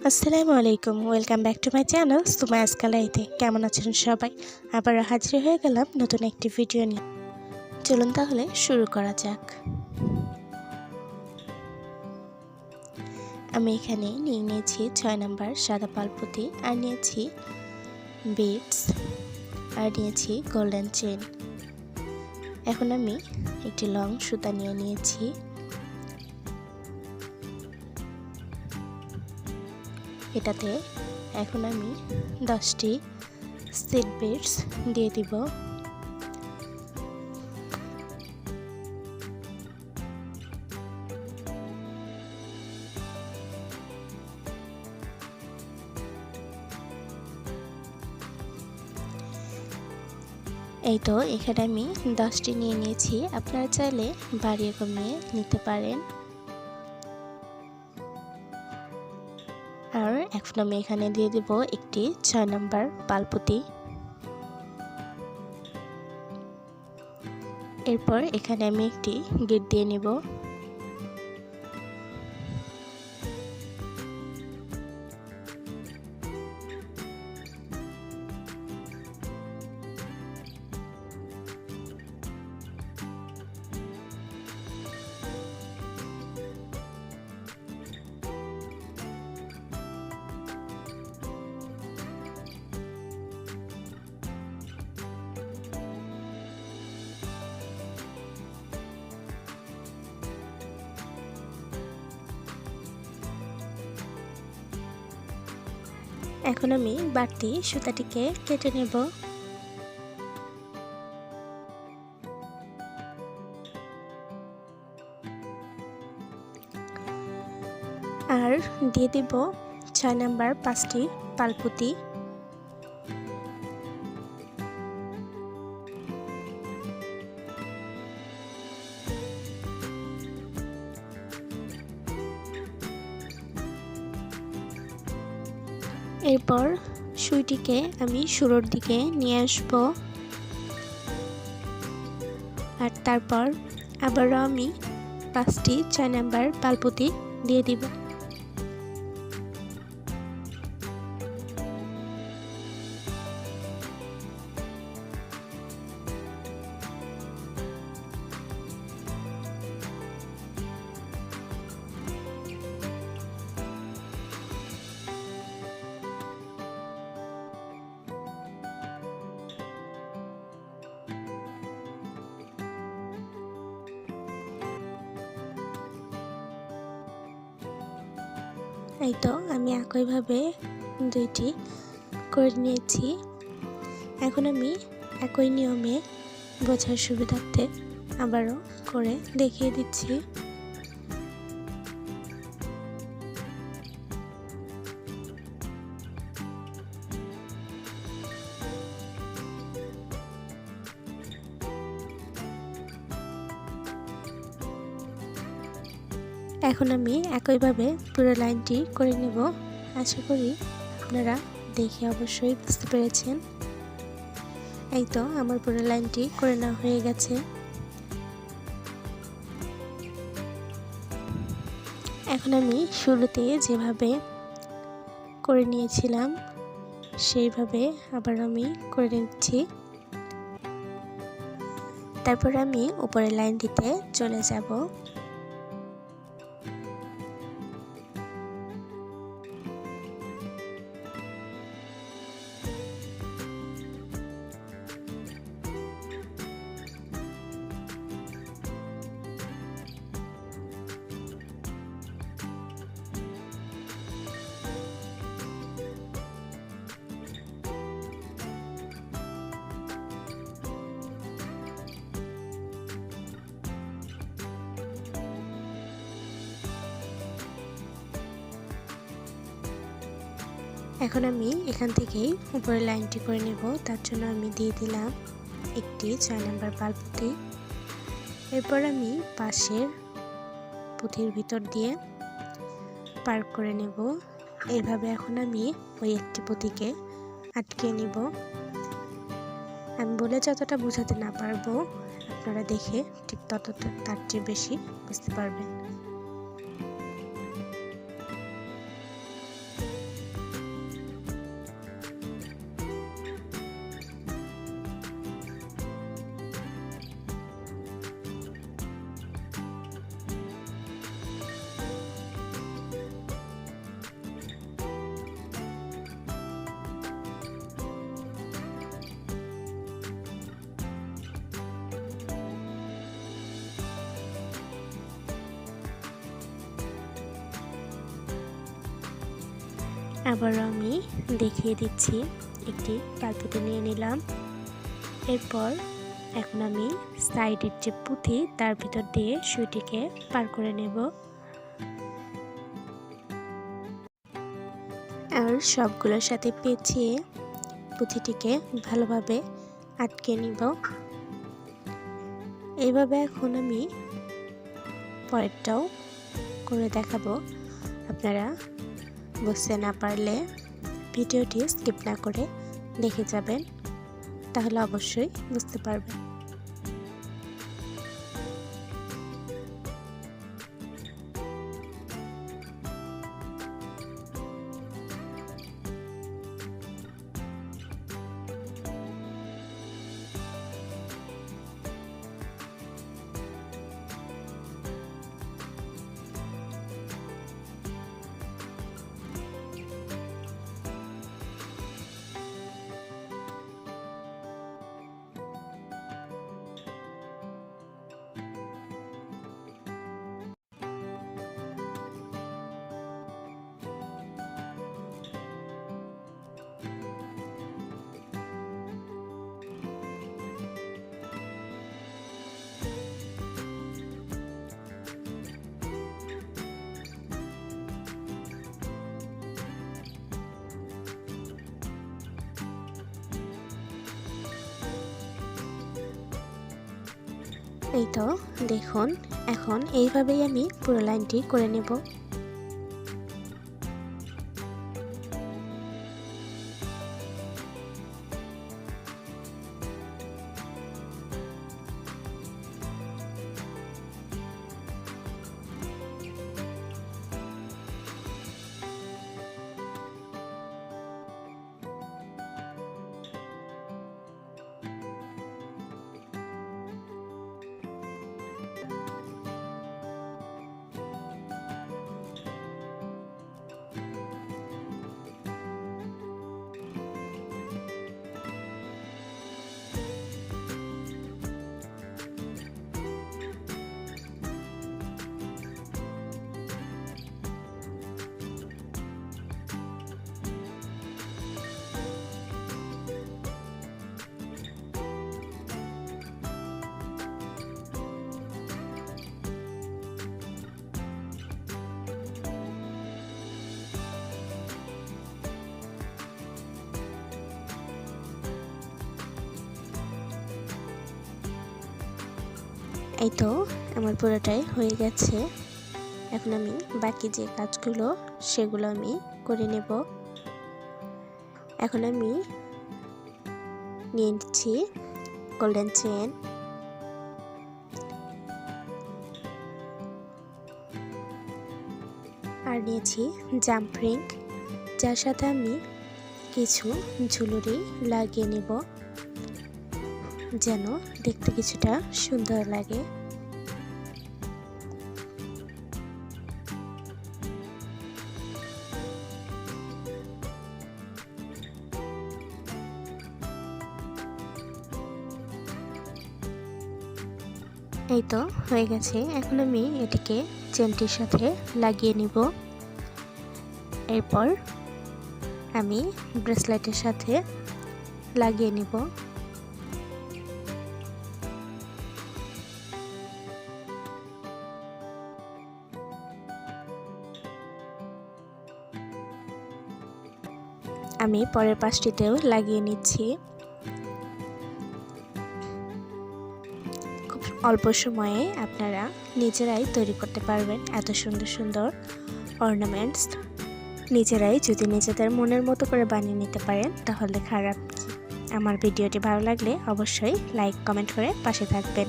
আসসালামু আলাইকুম, welcome back to my channel Sumaya's গ্যালারিতে। কেমন আছেন সবাই? আবার হাজির হয়ে গেলাম নতুন একটি ভিডিও নিয়ে। চলুন তাহলে শুরু করা যাক। আমি এখানে নিয়ে নিয়েছি 6 নাম্বার সাদা পালপুতি, আর নিয়েছি বিডস, আর নিয়েছি গোল্ডেন চেন। এখন আমি একটি লং সুতা নিয়ে নিয়েছি। এটাতে এখন আমি 10টি সিড বিডস দিয়ে দিব। এই তো এখানে আমি 10টি নিয়ে নিয়েছি, আপনারা চাইলে বাড়িয়ে কমিয়ে নিতে পারেন। আর এখন আমি এখানে দিয়ে দেব একটি 6 নাম্বার পালপুতি। এরপর এখানে আমি একটি বিট দিয়ে নেব। এখন আমি বাড়তি সুতাটিকে কেটে নেব। আর দিয়ে দেব 6 নাম্বার 5টি পালপুতি। এরপর সুইটিকে আমি শুরুর দিকে নিয়ে আসব, আর তারপর আবারও আমি 5টি 6 নাম্বার পালপুতি দিয়ে দিব। এই তো আমি একইভাবে 2টি করে নিয়েছি। এখন আমি একই নিয়মে বোঝার সুবিধার্থে আবারও করে দেখিয়ে দিচ্ছি। এখন আমি একইভাবে পুরো লাইনটি করে নেব। আশা করি আপনারা দেখে অবশ্যই বুঝতে পেরেছেন। এই তো আমার পুরো লাইনটি করে নেওয়া হয়ে গেছে। এখন আমি শুরুতে যেভাবে করে নিয়েছিলাম সেইভাবে আবার আমি করে নিচ্ছি। তারপর আমি উপরের লাইনটিতে চলে যাব। এখন আমি এখান থেকেই উপরের লাইনটি করে নেব। তার জন্য আমি দিয়ে দিলাম একটি 6 নাম্বার পালপুতি। এরপর আমি পাশের পুঁতির ভিতর দিয়ে পার করে নেব। এইভাবে এখন আমি ওই একটি পুঁতিকে আটকে নেব। আমি বলে যতটা বোঝাতে না পারবো, আপনারা দেখে ঠিক ততটা তার চেয়ে বেশি বুঝতে পারবেন। আবার আমি দেখিয়ে দিচ্ছি। একটি পালপুতি নিয়ে নিলাম। এরপর এখন আমি সাইডের যে পুঁথি তার ভিতর দিয়ে সুইটিকে পার করে নেব আর সবগুলোর সাথে পেঁচিয়ে পুঁথিটিকে ভালোভাবে আটকে নিব। এইভাবে এখন আমি পরেরটাও করে দেখাবো। আপনারা বুঝতে না পারলে ভিডিওটি স্কিপ না করে দেখে যাবেন, তাহলে অবশ্যই বুঝতে পারবেন। এই তো দেখুন, এখন এইভাবেই আমি পুরো লাইনটি করে নেব। এই তো আমার পুরোটাই হয়ে গেছে। এখন আমি বাকি যে কাজগুলো সেগুলো আমি করে নেব। এখন আমি নিয়ে নিচ্ছি গোল্ডেন চেন, আর নিয়েছি জাম্প রিং, যার সাথে আমি কিছু ঝুলুরি লাগিয়ে নেব যেন দেখতে কিছুটা সুন্দর লাগে। এই তো হয়ে গেছে। এখন আমি এটিকে চেনটির সাথে লাগিয়ে নিব। এরপর আমি ব্রেসলেটের সাথে লাগিয়ে নিব। আমি পরের পাশটিতেও লাগিয়ে নিচ্ছি। খুব অল্প সময়ে আপনারা নিজেরাই তৈরি করতে পারবেন এত সুন্দর সুন্দর অর্নামেন্টস। নিজেরাই যদি নিজেদের মনের মতো করে বানিয়ে নিতে পারেন তাহলে খারাপ কি। আমার ভিডিওটি ভালো লাগলে অবশ্যই লাইক কমেন্ট করে পাশে থাকবেন।